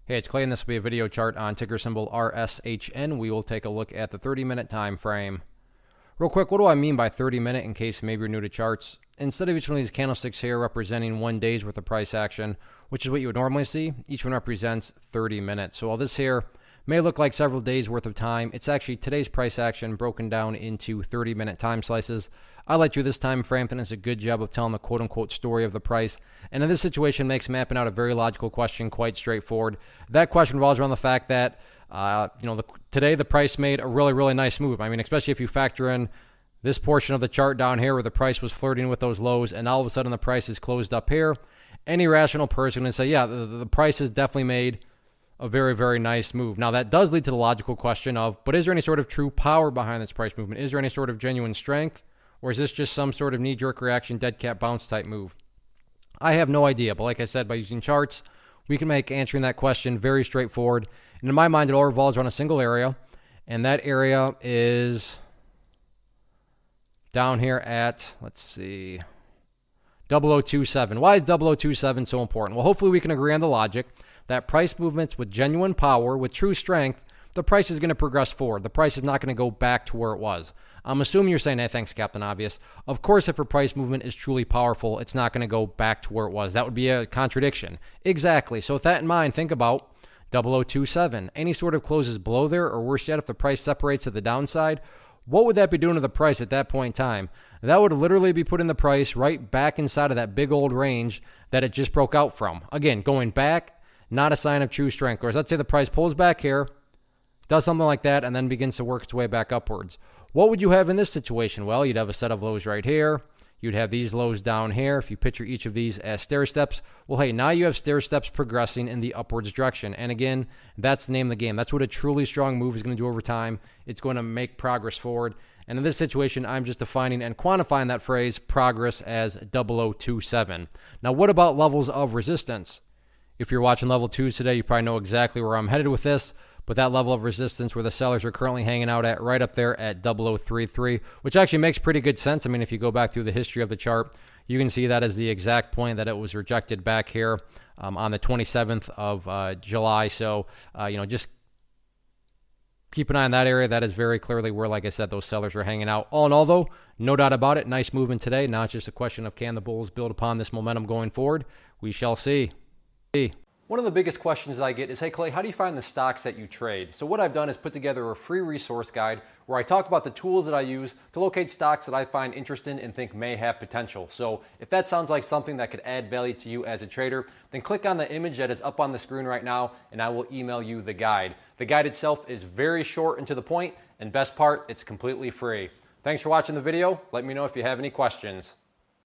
Hey, it's Clay, and this will be a video chart on ticker symbol RSHN. We will take a look at the 30-minute time frame. Real quick, what do I mean by 30-minute in case maybe you're new to charts? Instead of each one of these candlesticks here representing 1 day's worth of price action, which is what you would normally see, each one represents 30 minutes. So while this here may look like several days worth of time, it's actually today's price action broken down into 30-minute time slices. I like to this time frame, and it's a good job of telling the quote-unquote story of the price. And in this situation, makes mapping out a very logical question quite straightforward. That question revolves around the fact that today the price made a really nice move. I mean, especially if you factor in this portion of the chart down here where the price was flirting with those lows, and all of a sudden the price is closed up here. Any rational person would say, yeah, the price has definitely made a very nice move. Now, that does lead to the logical question of, but is there any sort of true power behind this price movement? Is there any sort of genuine strength? Or is this just some sort of knee-jerk reaction, dead cat bounce type move? I have no idea, but like I said, by using charts, we can make answering that question very straightforward. And in my mind, it all revolves around a single area, and that area is down here at, let's see, 0027. Why is 0027 so important? Well, hopefully we can agree on the logic that price movements with genuine power, with true strength, the price is going to progress forward. The price is not going to go back to where it was. I'm assuming you're saying, hey, thanks, Captain Obvious. Of course, if a price movement is truly powerful, it's not going to go back to where it was. That would be a contradiction. Exactly. So with that in mind, think about 0027. Any sort of closes below there, or worse yet, if the price separates to the downside, what would that be doing to the price at that point in time? That would literally be putting the price right back inside of that big old range that it just broke out from. Again, going back, not a sign of true strength. Whereas let's say the price pulls back here, does something like that, and then begins to work its way back upwards. What would you have in this situation? Well, you'd have a set of lows right here. You'd have these lows down here. If you picture each of these as stair steps, well, hey, now you have stair steps progressing in the upwards direction. And again, that's the name of the game. That's what a truly strong move is going to do over time. It's going to make progress forward. And in this situation, I'm just defining and quantifying that phrase, progress, as 0027. Now, what about levels of resistance? If you're watching level 2s today, you probably know exactly where I'm headed with this. But that level of resistance where the sellers are currently hanging out at, right up there at 0033, which actually makes pretty good sense. I mean, if you go back through the history of the chart, you can see that is the exact point that it was rejected back here on the 27th of July. So, just keep an eye on that area. That is very clearly where, like I said, those sellers are hanging out. All in all, though, no doubt about it, nice movement today. Now it's just a question of, can the bulls build upon this momentum going forward? We shall see. One of the biggest questions I get is, hey Clay, how do you find the stocks that you trade? So what I've done is put together a free resource guide where I talk about the tools that I use to locate stocks that I find interesting and think may have potential. So if that sounds like something that could add value to you as a trader, then click on the image that is up on the screen right now and I will email you the guide. The guide itself is very short and to the point, and best part, it's completely free. Thanks for watching the video. Let me know if you have any questions.